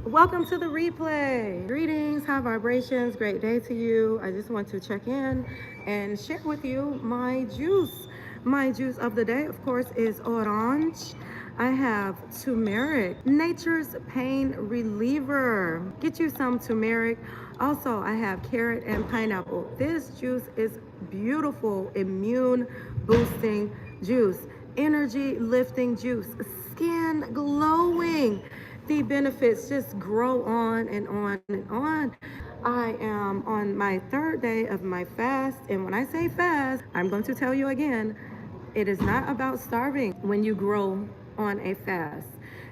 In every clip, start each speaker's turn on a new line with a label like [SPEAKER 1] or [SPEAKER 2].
[SPEAKER 1] Welcome to the replay. Greetings, high vibrations, great day to you. I just want to check in and share with you my juice. My juice of the day, of course, is orange. I have turmeric, nature's pain reliever. Get you some turmeric. Also, I have carrot and pineapple. This juice is beautiful, immune boosting juice, energy lifting juice, skin glowing. The benefits just grow on and on and on. I am on my third day of my fast, and when I say fast, I'm going to tell you again, it is not about starving when you grow on a fast.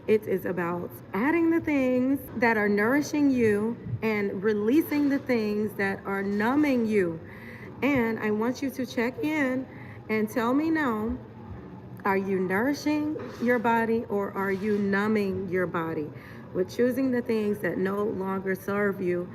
[SPEAKER 1] It is about adding the things that are nourishing you and releasing the things that are numbing you. And I want you to check in and tell me now, are you nourishing your body or are you numbing your body? With choosing the things that no longer serve you,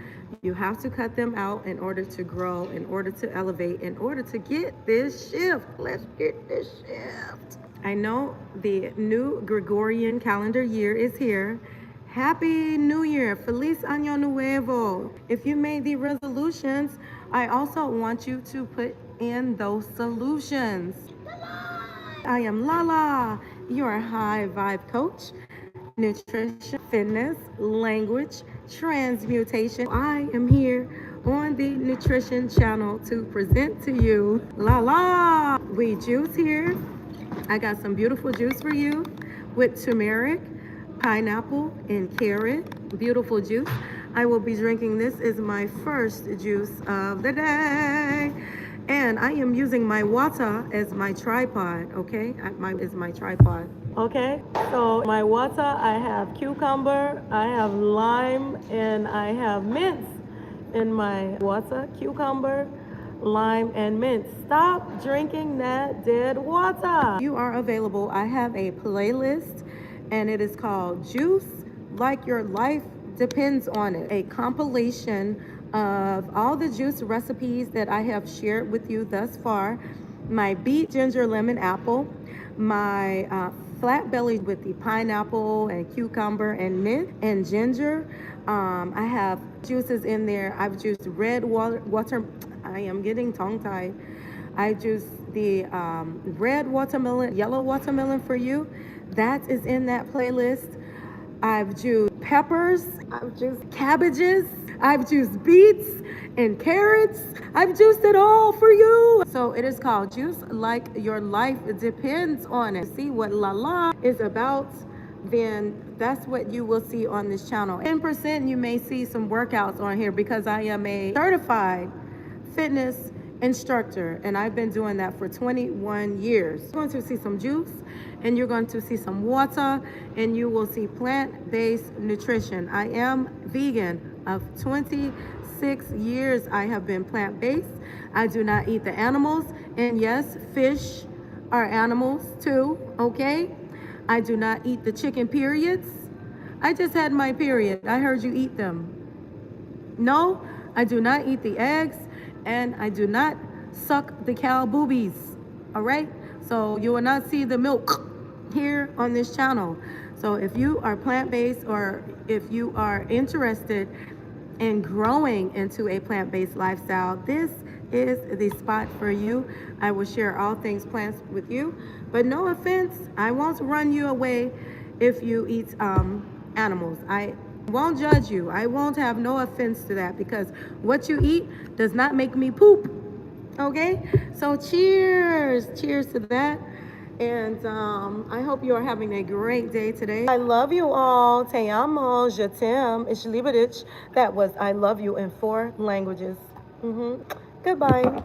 [SPEAKER 1] you have to cut them out in order to grow, in order to elevate, in order to get this shift. Let's get this shift. I know the new Gregorian calendar year is here. Happy New Year. Feliz Año Nuevo. If you made the resolutions, I also want you to put in those solutions. I am Lala, your high vibe coach, nutrition, fitness, language, transmutation. I am here on the nutrition channel to present to you Lala. We juice here. I got some beautiful juice for you with turmeric, pineapple, and carrot. Beautiful juice. I will be drinking this is my first juice of the day. And I am using my water as my tripod, okay? Is my tripod. Okay, so my water, I have cucumber, I have lime, and I have mint in my water. Cucumber, lime, and mint. Stop drinking that dead water. You are available. I have a playlist, and it is called Juice Like Your Life Depends on It. A compilation of all the juice recipes that I have shared with you thus far. My beet, ginger, lemon, apple. My flat belly with the pineapple and cucumber and mint and ginger. I have juices in there. I've juiced red water. I am getting tongue-tied. I juiced the red watermelon, yellow watermelon for you. That is in that playlist. I've juiced peppers. I've juiced cabbages. I've juiced beets and carrots. I've juiced it all for you. So it is called Juice Like Your Life Depends on It. See what Lala is about, then that's what you will see on this channel. 10% you may see some workouts on here because I am a certified fitness instructor and I've been doing that for 21 years. You're going to see some juice and you're going to see some water and you will see plant-based nutrition. I am vegan of 26 years. I have been plant-based. I do not eat the animals, and yes, fish are animals too, okay? I do not eat the chicken periods. I just had my period. I heard you eat them. No, I do not eat the eggs, and I do not suck the cow boobies, all right? So you will not see the milk here on this channel. So if you are plant-based or if you are interested in growing into a plant-based lifestyle, this is the spot for you. I will share all things plants with you, but no offense, I won't run you away if you eat animals. I won't judge you. I won't have no offense to that because what you eat does not make me poop. Okay, so cheers to that. And I hope you are having a great day today. I love you all. Te amo, je t'aime, ich liebe dich. That was I love you in 4 languages. Goodbye.